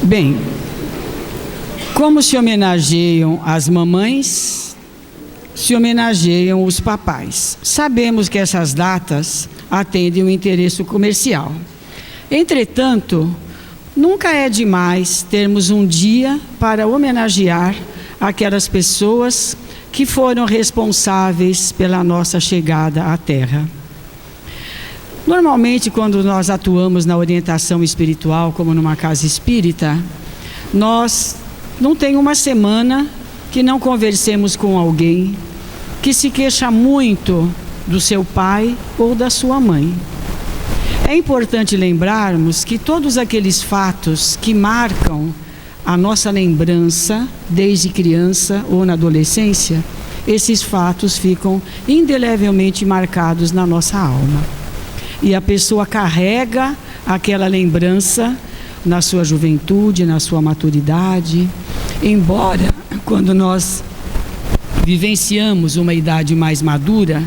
Bem, como se homenageiam as mamães, se homenageiam os papais. Sabemos que essas datas atendem o interesse comercial. Entretanto, nunca é demais termos um dia para homenagear aquelas pessoas que foram responsáveis pela nossa chegada à Terra. Normalmente, quando nós atuamos na orientação espiritual, como numa casa espírita, nós não tem uma semana que não conversemos com alguém que se queixa muito do seu pai ou da sua mãe. É importante lembrarmos que todos aqueles fatos que marcam a nossa lembrança desde criança ou na adolescência, esses fatos ficam indelevelmente marcados na nossa alma. E a pessoa carrega aquela lembrança na sua juventude, na sua maturidade. Embora, quando nós vivenciamos uma idade mais madura,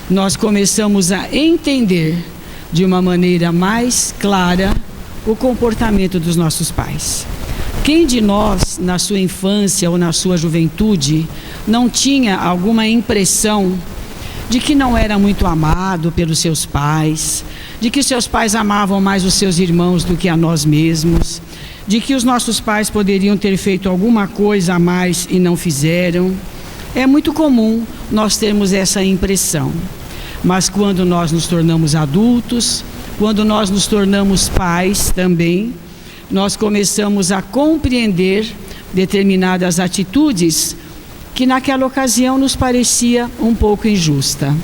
nós começamos a entender de uma maneira mais clara o comportamento dos nossos pais. Quem de nós, na sua infância ou na sua juventude, não tinha alguma impressão de que não era muito amado pelos seus pais, de que seus pais amavam mais os seus irmãos do que a nós mesmos, de que os nossos pais poderiam ter feito alguma coisa a mais e não fizeram? É muito comum nós termos essa impressão. Mas quando nós nos tornamos adultos, quando nós nos tornamos pais também, nós começamos a compreender determinadas atitudes que naquela ocasião nos parecia um pouco injusta.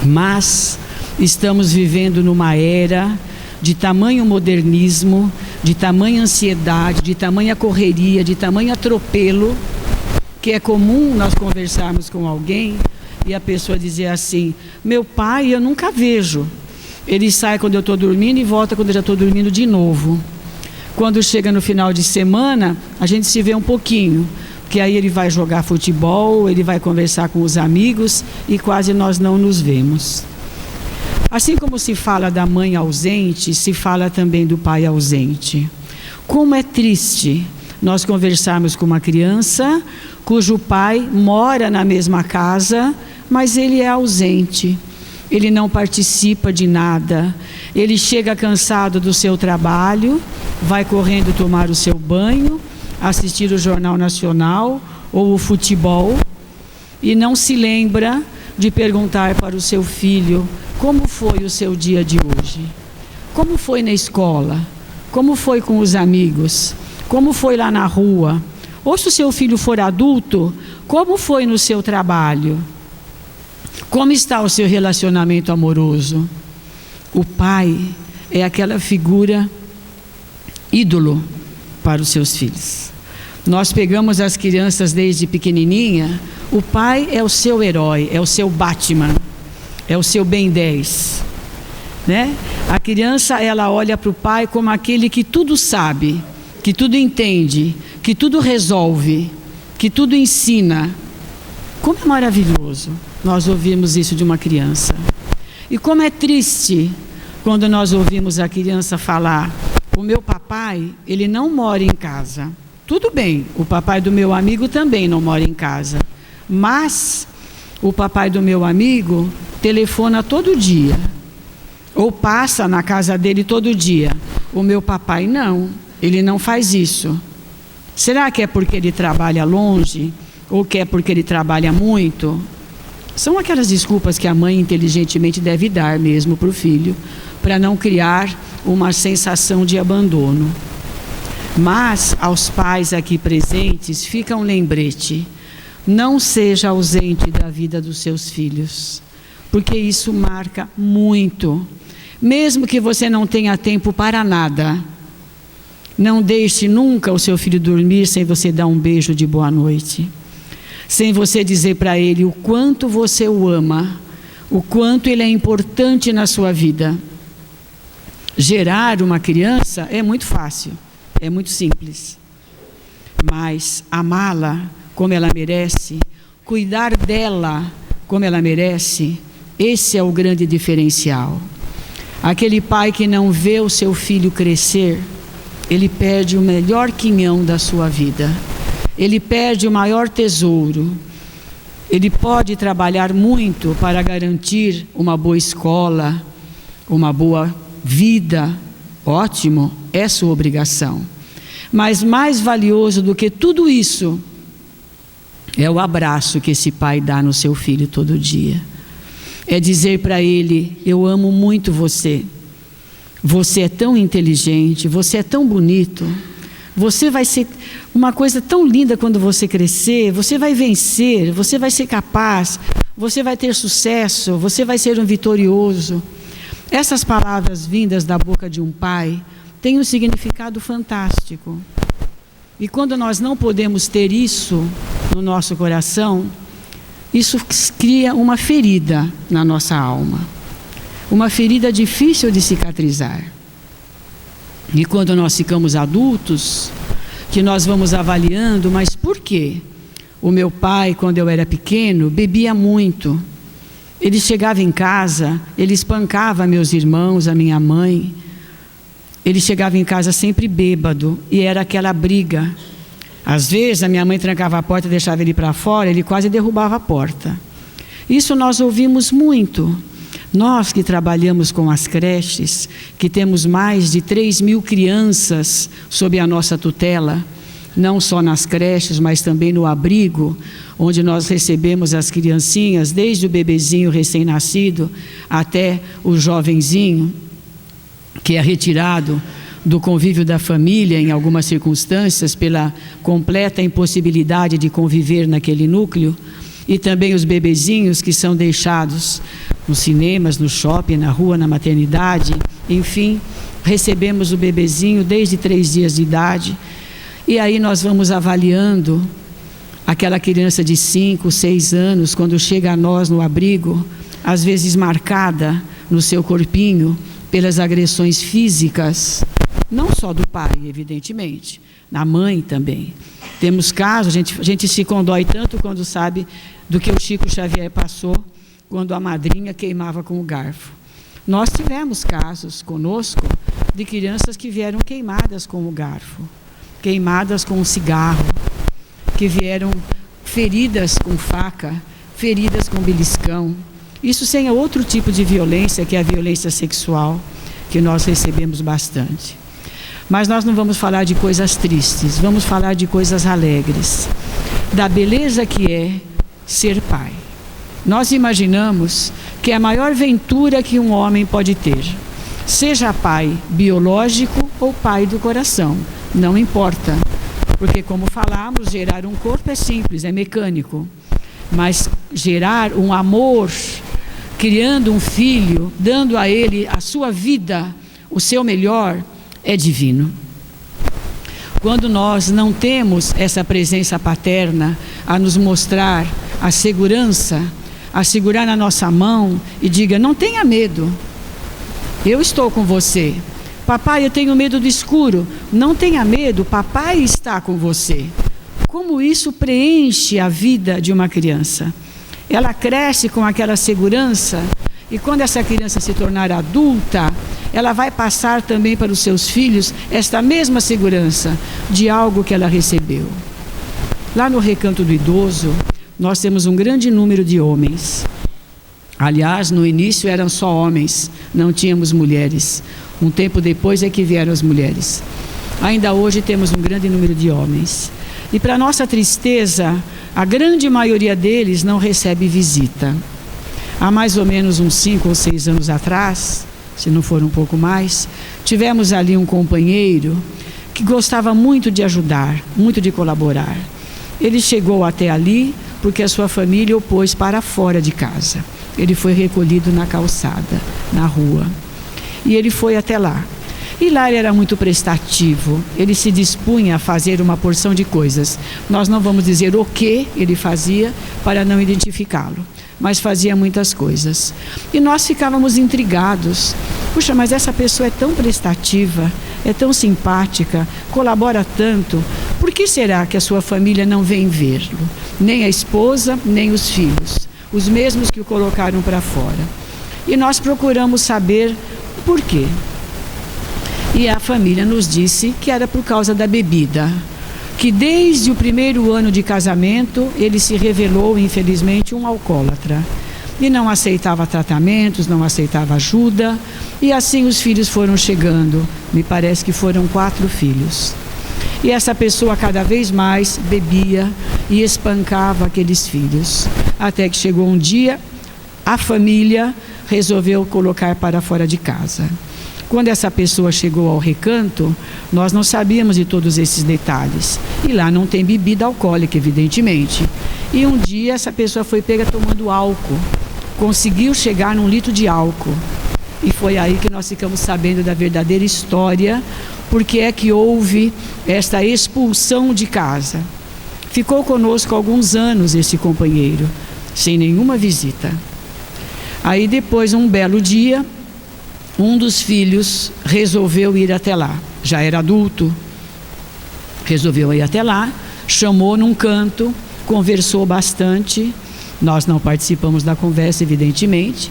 Mas estamos vivendo numa era de tamanho modernismo, de tamanha ansiedade, de tamanha correria, de tamanho atropelo, que é comum nós conversarmos com alguém e a pessoa dizer assim: meu pai eu nunca vejo, ele sai quando eu estou dormindo e volta quando eu já estou dormindo de novo. Quando chega no final de semana, a gente se vê um pouquinho, porque aí ele vai jogar futebol, ele vai conversar com os amigos e quase nós não nos vemos. Assim como se fala da mãe ausente, se fala também do pai ausente. Como é triste nós conversarmos com uma criança cujo pai mora na mesma casa, mas ele é ausente. Ele não participa de nada. Ele chega cansado do seu trabalho, vai correndo tomar o seu banho, assistir o Jornal Nacional ou o futebol e não se lembra de perguntar para o seu filho como foi o seu dia de hoje, como foi na escola, como foi com os amigos, como foi lá na rua, ou se o seu filho for adulto, como foi no seu trabalho, como está o seu relacionamento amoroso. O pai é aquela figura ídolo para os seus filhos. Nós pegamos as crianças desde pequenininha, o pai é o seu herói, é o seu Batman, é o seu Ben 10, né? A criança, ela olha para o pai como aquele que tudo sabe, que tudo entende, que tudo resolve, que tudo ensina. Como é maravilhoso nós ouvirmos isso de uma criança. E como é triste quando nós ouvimos a criança falar: o meu papai, ele não mora em casa. Tudo bem, o papai do meu amigo também não mora em casa, mas o papai do meu amigo telefona todo dia, ou passa na casa dele todo dia. O meu papai não, ele não faz isso. Será que é porque ele trabalha longe? Ou que é porque ele trabalha muito? São aquelas desculpas que a mãe inteligentemente deve dar mesmo para o filho, para não criar uma sensação de abandono. Mas aos pais aqui presentes fica um lembrete: não seja ausente da vida dos seus filhos, porque isso marca muito. Mesmo que você não tenha tempo para nada, não deixe nunca o seu filho dormir sem você dar um beijo de boa noite, sem você dizer para ele o quanto você o ama, o quanto ele é importante na sua vida. Gerar uma criança é muito fácil, é muito simples, mas amá-la como ela merece, cuidar dela como ela merece, esse é o grande diferencial. Aquele pai que não vê o seu filho crescer, ele perde o melhor quinhão da sua vida. Ele perde o maior tesouro. Ele pode trabalhar muito para garantir uma boa escola, uma boa vida. Ótimo, é sua obrigação. Mas mais valioso do que tudo isso é o abraço que esse pai dá no seu filho todo dia. É dizer para ele: eu amo muito você. Você é tão inteligente, você é tão bonito. Você vai ser uma coisa tão linda quando você crescer. Você vai vencer, você vai ser capaz, você vai ter sucesso, você vai ser um vitorioso. Essas palavras vindas da boca de um pai têm um significado fantástico. E quando nós não podemos ter isso no nosso coração, isso cria uma ferida na nossa alma. Uma ferida difícil de cicatrizar. E quando nós ficamos adultos, que nós vamos avaliando, mas por quê? O meu pai, quando eu era pequeno, bebia muito. Ele chegava em casa, ele espancava meus irmãos, a minha mãe. Ele chegava em casa sempre bêbado e era aquela briga. Às vezes a minha mãe trancava a porta e deixava ele para fora, ele quase derrubava a porta. Isso nós ouvimos muito. Nós que trabalhamos com as creches, que temos mais de 3.000 crianças sob a nossa tutela, não só nas creches, mas também no abrigo, onde nós recebemos as criancinhas, desde o bebezinho recém-nascido até o jovenzinho, que é retirado do convívio da família em algumas circunstâncias, pela completa impossibilidade de conviver naquele núcleo, e também os bebezinhos que são deixados nos cinemas, no shopping, na rua, na maternidade, enfim, recebemos o bebezinho desde 3 dias de idade. E aí nós vamos avaliando aquela criança de 5, 6 anos, quando chega a nós no abrigo, às vezes marcada no seu corpinho pelas agressões físicas, não só do pai, evidentemente, da mãe também. Temos casos, a gente se condói tanto quando sabe do que o Chico Xavier passou quando a madrinha queimava com o garfo. Nós tivemos casos conosco de crianças que vieram queimadas com o garfo, queimadas com o cigarro, que vieram feridas com faca, feridas com beliscão. Isso sem outro tipo de violência, que é a violência sexual, que nós recebemos bastante. Mas nós não vamos falar de coisas tristes, vamos falar de coisas alegres, da beleza que é ser pai. Nós imaginamos que é a maior ventura que um homem pode ter, seja pai biológico ou pai do coração, não importa, porque como falamos, gerar um corpo é simples, é mecânico, mas gerar um amor, criando um filho, dando a ele a sua vida, o seu melhor, é divino. Quando nós não temos essa presença paterna a nos mostrar a segurança, a segurar na nossa mão e diga: não tenha medo, eu estou com você. Papai, eu tenho medo do escuro. Não tenha medo, papai está com você. Como isso preenche a vida de uma criança. Ela cresce com aquela segurança e quando essa criança se tornar adulta, ela vai passar também para os seus filhos esta mesma segurança de algo que ela recebeu. Lá no Recanto do Idoso, nós temos um grande número de homens. Aliás, no início eram só homens, não tínhamos mulheres. Um tempo depois é que vieram as mulheres. Ainda hoje temos um grande número de homens. E para nossa tristeza, a grande maioria deles não recebe visita. Há mais ou menos uns 5 ou 6 anos atrás, se não for um pouco mais, tivemos ali um companheiro que gostava muito de ajudar, muito de colaborar. Ele chegou até ali porque a sua família o pôs para fora de casa. Ele foi recolhido na calçada, na rua. E ele foi até lá. E lá ele era muito prestativo. Ele se dispunha a fazer uma porção de coisas. Nós não vamos dizer o que ele fazia para não identificá-lo, mas fazia muitas coisas. E nós ficávamos intrigados. Puxa, mas essa pessoa é tão prestativa, é tão simpática, colabora tanto. Por que será que a sua família não vem vê-lo? Nem a esposa, nem os filhos, os mesmos que o colocaram para fora. E nós procuramos saber por quê. E a família nos disse que era por causa da bebida, que desde o primeiro ano de casamento ele se revelou, infelizmente, um alcoólatra. E não aceitava tratamentos, não aceitava ajuda, e assim os filhos foram chegando. Me parece que foram 4 filhos. E essa pessoa cada vez mais bebia e espancava aqueles filhos. Até que chegou um dia, a família resolveu colocar para fora de casa. Quando essa pessoa chegou ao recanto, nós não sabíamos de todos esses detalhes. E lá não tem bebida alcoólica, evidentemente. E um dia essa pessoa foi pega tomando álcool. Conseguiu chegar num litro de álcool. E foi aí que nós ficamos sabendo da verdadeira história, porque é que houve esta expulsão de casa. Ficou conosco alguns anos esse companheiro, sem nenhuma visita. Aí depois, um belo dia, um dos filhos resolveu ir até lá. Já era adulto, resolveu ir até lá, chamou num canto, conversou bastante. Nós não participamos da conversa, evidentemente,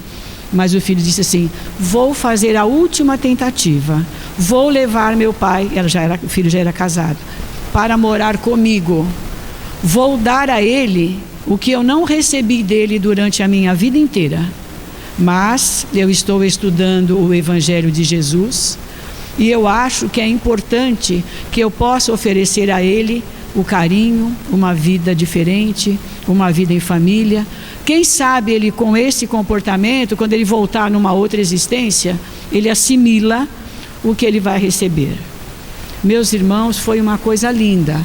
mas o filho disse assim: vou fazer a última tentativa, vou levar meu pai, o filho já era casado, para morar comigo. Vou dar a ele o que eu não recebi dele durante a minha vida inteira. Mas eu estou estudando o Evangelho de Jesus e eu acho que é importante que eu possa oferecer a ele o carinho, uma vida diferente, uma vida em família. Quem sabe ele, com esse comportamento, quando ele voltar numa outra existência, ele assimila o que ele vai receber. Meus irmãos, foi uma coisa linda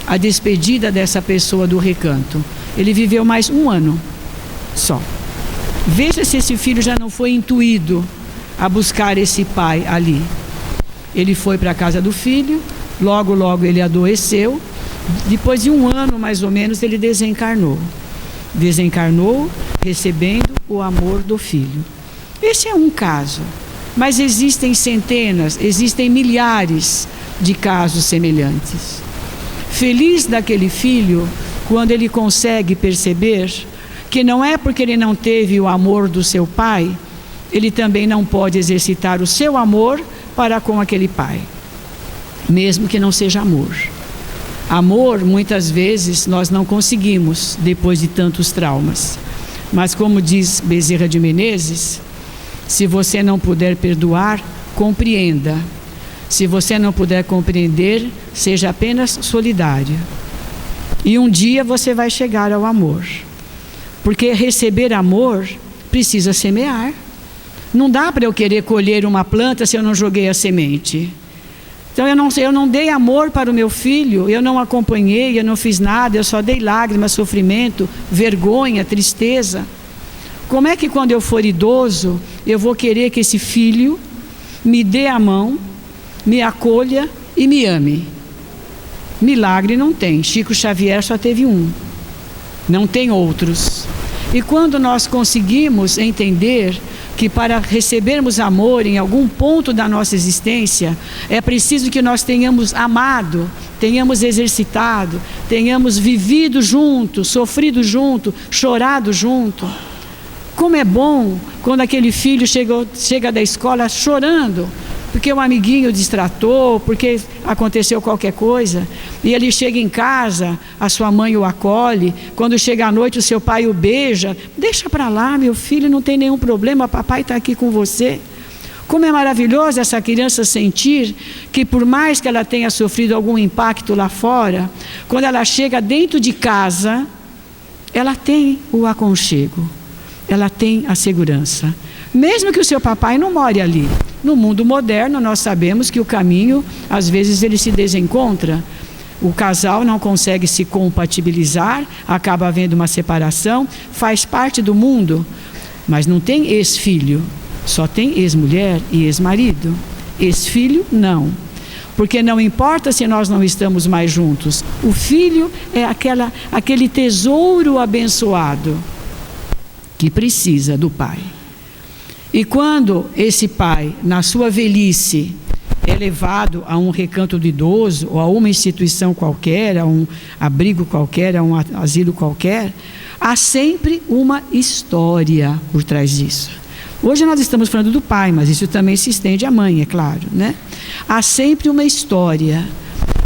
a despedida dessa pessoa do recanto. Ele viveu mais 1 ano só. Veja se esse filho já não foi intuído a buscar esse pai ali. Ele foi para a casa do filho, logo ele adoeceu. Depois de 1 ano, mais ou menos, ele desencarnou. Desencarnou, recebendo o amor do filho. Esse é um caso, mas existem centenas, existem milhares de casos semelhantes. Feliz daquele filho quando ele consegue perceber que não é porque ele não teve o amor do seu pai, ele também não pode exercitar o seu amor para com aquele pai, mesmo que não seja amor. Amor, muitas vezes, nós não conseguimos depois de tantos traumas. Mas como diz Bezerra de Menezes, se você não puder perdoar, compreenda. Se você não puder compreender, seja apenas solidário. E um dia você vai chegar ao amor. Porque receber amor precisa semear. Não dá para eu querer colher uma planta se eu não joguei a semente. Então eu não dei amor para o meu filho, eu não acompanhei, eu não fiz nada, eu só dei lágrimas, sofrimento, vergonha, tristeza. Como é que quando eu for idoso, eu vou querer que esse filho me dê a mão, me acolha e me ame? Milagre não tem. Chico Xavier só teve um. Não tem outros. E quando nós conseguimos entender que para recebermos amor em algum ponto da nossa existência, é preciso que nós tenhamos amado, tenhamos exercitado, tenhamos vivido junto, sofrido junto, chorado junto. Como é bom quando aquele filho chega da escola chorando, porque um amiguinho distratou, porque aconteceu qualquer coisa, e ele chega em casa, a sua mãe o acolhe, quando chega à noite o seu pai o beija. Deixa para lá, meu filho, não tem nenhum problema, papai está aqui com você. Como é maravilhoso essa criança sentir que, por mais que ela tenha sofrido algum impacto lá fora, quando ela chega dentro de casa, ela tem o aconchego, ela tem a segurança. Mesmo que o seu papai não more ali. No mundo moderno, nós sabemos que o caminho, às vezes, ele se desencontra. O casal não consegue se compatibilizar, acaba havendo uma separação, faz parte do mundo. Mas não tem ex-filho, só tem ex-mulher e ex-marido. Ex-filho, não. Porque não importa se nós não estamos mais juntos. O filho é aquele tesouro abençoado que precisa do pai. E quando esse pai, na sua velhice, é levado a um recanto do idoso, ou a uma instituição qualquer, a um abrigo qualquer, a um asilo qualquer, há sempre uma história por trás disso. Hoje nós estamos falando do pai, mas isso também se estende à mãe, é claro, né? Há sempre uma história.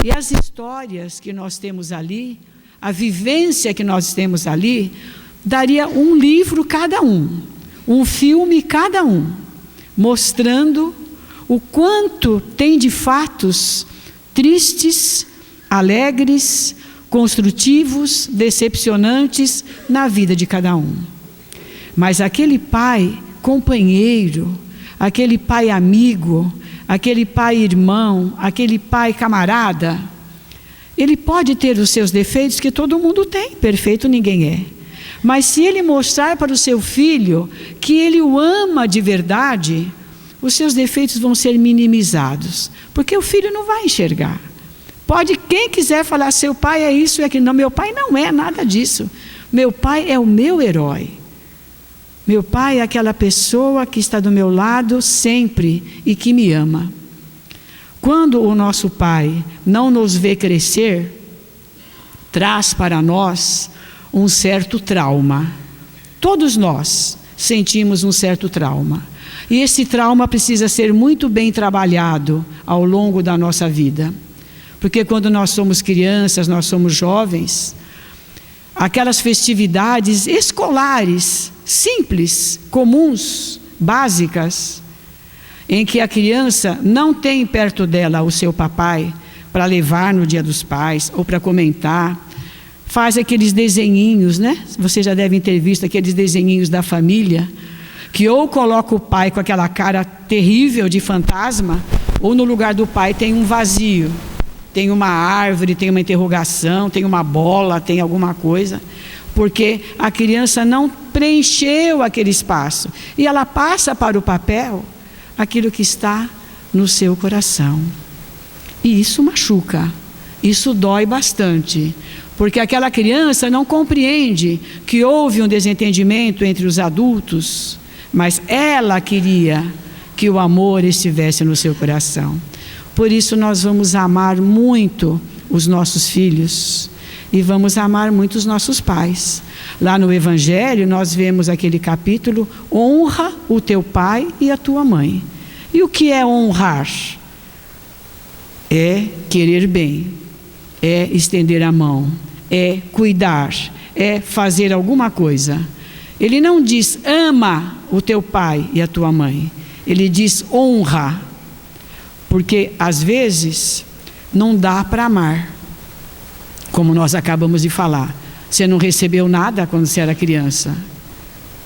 E as histórias que nós temos ali, a vivência que nós temos ali, daria um livro cada um filme cada um, mostrando o quanto tem de fatos tristes, alegres, construtivos, decepcionantes na vida de cada um. Mas aquele pai companheiro, aquele pai amigo, aquele pai irmão, aquele pai camarada, ele pode ter os seus defeitos, que todo mundo tem, perfeito ninguém é. Mas se ele mostrar para o seu filho que ele o ama de verdade, os seus defeitos vão ser minimizados, porque o filho não vai enxergar. Pode quem quiser falar, seu pai é isso e aquilo. Não, meu pai não é nada disso. Meu pai é o meu herói. Meu pai é aquela pessoa que está do meu lado sempre e que me ama. Quando o nosso pai não nos vê crescer, traz para nós um certo trauma. Todos nós sentimos um certo trauma. E esse trauma precisa ser muito bem trabalhado ao longo da nossa vida. Porque quando nós somos crianças, nós somos jovens, aquelas festividades escolares, simples, comuns, básicas, em que a criança não tem perto dela o seu papai para levar no Dia dos Pais ou para comentar, faz aqueles desenhinhos, né? Vocês já devem ter visto aqueles desenhinhos da família, que ou coloca o pai com aquela cara terrível de fantasma, ou no lugar do pai tem um vazio, tem uma árvore, tem uma interrogação, tem uma bola, tem alguma coisa, porque a criança não preencheu aquele espaço, e ela passa para o papel aquilo que está no seu coração, e isso machuca, isso dói bastante, porque aquela criança não compreende que houve um desentendimento entre os adultos, mas ela queria que o amor estivesse no seu coração. Por isso nós vamos amar muito os nossos filhos e vamos amar muito os nossos pais. Lá no Evangelho nós vemos aquele capítulo, honra o teu pai e a tua mãe. E o que é honrar? É querer bem, é estender a mão, é cuidar, é fazer alguma coisa. Ele não diz ama o teu pai e a tua mãe, ele diz honra, porque às vezes não dá para amar, como nós acabamos de falar. Você não recebeu nada quando você era criança,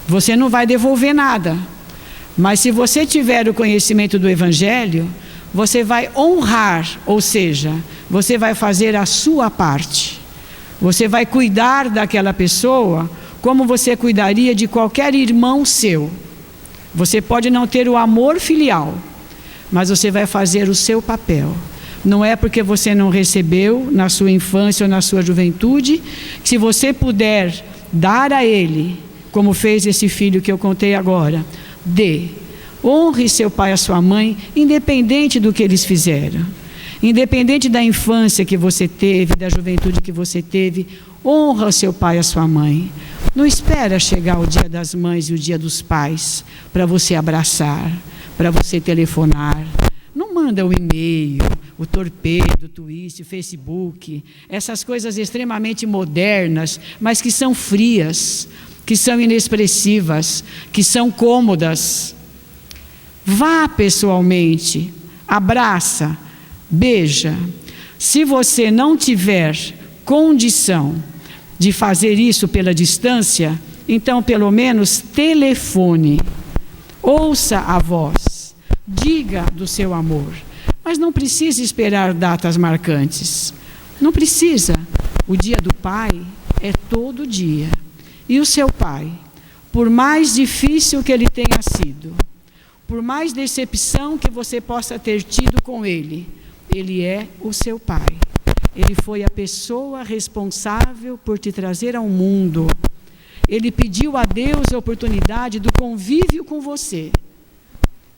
você não vai devolver nada, mas se você tiver o conhecimento do Evangelho, você vai honrar, ou seja, você vai fazer a sua parte, você vai cuidar daquela pessoa como você cuidaria de qualquer irmão seu. Você pode não ter o amor filial, mas você vai fazer o seu papel. Não é porque você não recebeu na sua infância ou na sua juventude, que se você puder dar a ele, como fez esse filho que eu contei agora, dê. Honre seu pai e sua mãe, independente do que eles fizeram. Independente da infância que você teve, da juventude que você teve, honra seu pai e a sua mãe. Não espera chegar o dia das mães e o dia dos pais para você abraçar, para você telefonar. Não manda o e-mail, o torpedo, o Twist, o Facebook, essas coisas extremamente modernas, mas que são frias, que são inexpressivas, que são cômodas. Vá pessoalmente, abraça, beija. Se você não tiver condição de fazer isso pela distância, então pelo menos telefone, ouça a voz, diga do seu amor, mas não precisa esperar datas marcantes, não precisa. O dia do pai é todo dia, e o seu pai, por mais difícil que ele tenha sido, por mais decepção que você possa ter tido com ele, ele é o seu pai. Ele foi a pessoa responsável por te trazer ao mundo. Ele pediu a Deus a oportunidade do convívio com você.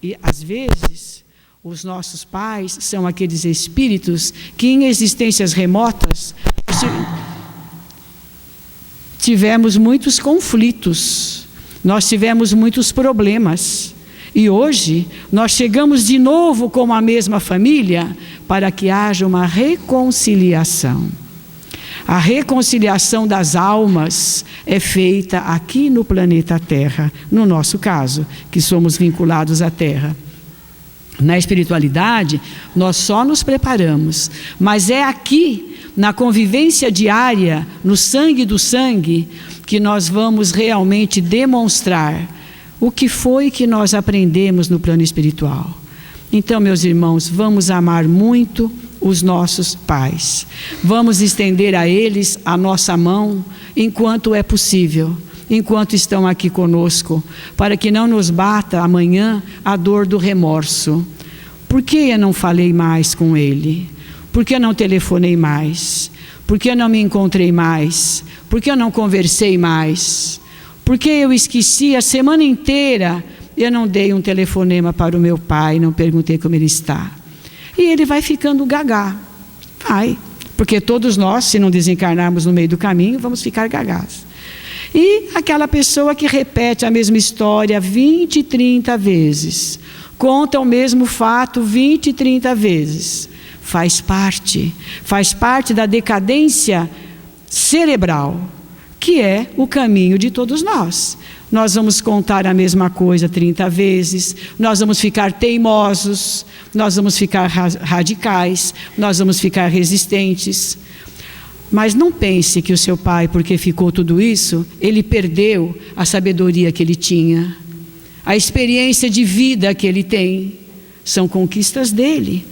E, às vezes, os nossos pais são aqueles espíritos que, em existências remotas, tivemos muitos conflitos. Nós tivemos muitos problemas. E hoje, nós chegamos de novo como a mesma família para que haja uma reconciliação. A reconciliação das almas é feita aqui no planeta Terra, no nosso caso, que somos vinculados à Terra. Na espiritualidade, nós só nos preparamos, mas é aqui, na convivência diária, no sangue do sangue, que nós vamos realmente demonstrar o que foi que nós aprendemos no plano espiritual. Então, meus irmãos, vamos amar muito os nossos pais. Vamos estender a eles a nossa mão enquanto é possível, enquanto estão aqui conosco, para que não nos bata amanhã a dor do remorso. Por que eu não falei mais com ele? Por que eu não telefonei mais? Por que eu não me encontrei mais? Por que eu não conversei mais? Por que eu esqueci a semana inteira? Eu não dei um telefonema para o meu pai, não perguntei como ele está. E ele vai ficando gagá. Vai. Porque todos nós, se não desencarnarmos no meio do caminho, vamos ficar gagás. E aquela pessoa que repete a mesma história 20, 30 vezes, conta o mesmo fato 20, 30 vezes, faz parte da decadência cerebral, que é o caminho de todos nós. Nós vamos contar a mesma coisa 30 vezes, nós vamos ficar teimosos, nós vamos ficar radicais, nós vamos ficar resistentes. Mas não pense que o seu pai, porque ficou tudo isso, ele perdeu a sabedoria que ele tinha, a experiência de vida que ele tem, são conquistas dele.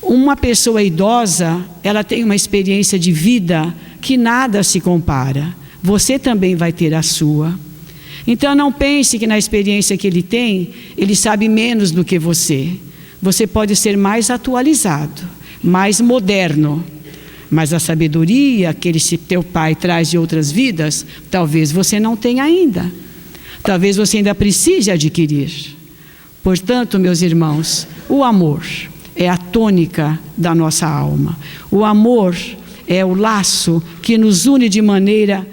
Uma pessoa idosa, ela tem uma experiência de vida que nada se compara. Você também vai ter a sua. Então não pense que na experiência que ele tem, ele sabe menos do que você. Você pode ser mais atualizado, mais moderno, mas a sabedoria que teu pai traz de outras vidas, talvez você não tenha ainda. Talvez você ainda precise adquirir. Portanto, meus irmãos, o amor é a tônica da nossa alma. O amor é o laço que nos une de maneira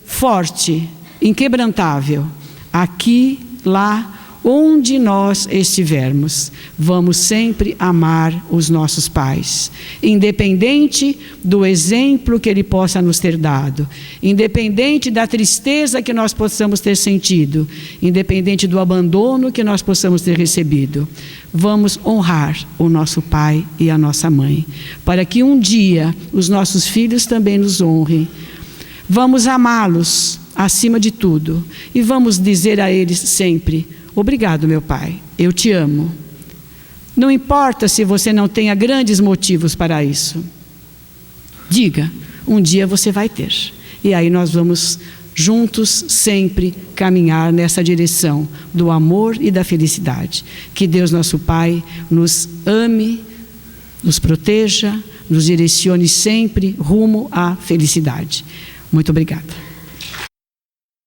forte, inquebrantável, aqui, lá, onde nós estivermos. Vamos sempre amar os nossos pais, independente do exemplo que ele possa nos ter dado, independente da tristeza que nós possamos ter sentido, independente do abandono que nós possamos ter recebido. Vamos honrar o nosso pai e a nossa mãe, para que um dia os nossos filhos também nos honrem. Vamos amá-los acima de tudo e vamos dizer a eles sempre: obrigado, meu pai, eu te amo. Não importa se você não tenha grandes motivos para isso. Diga, um dia você vai ter. E aí nós vamos juntos sempre caminhar nessa direção do amor e da felicidade. Que Deus, nosso Pai, nos ame, nos proteja, nos direcione sempre rumo à felicidade. Muito obrigada.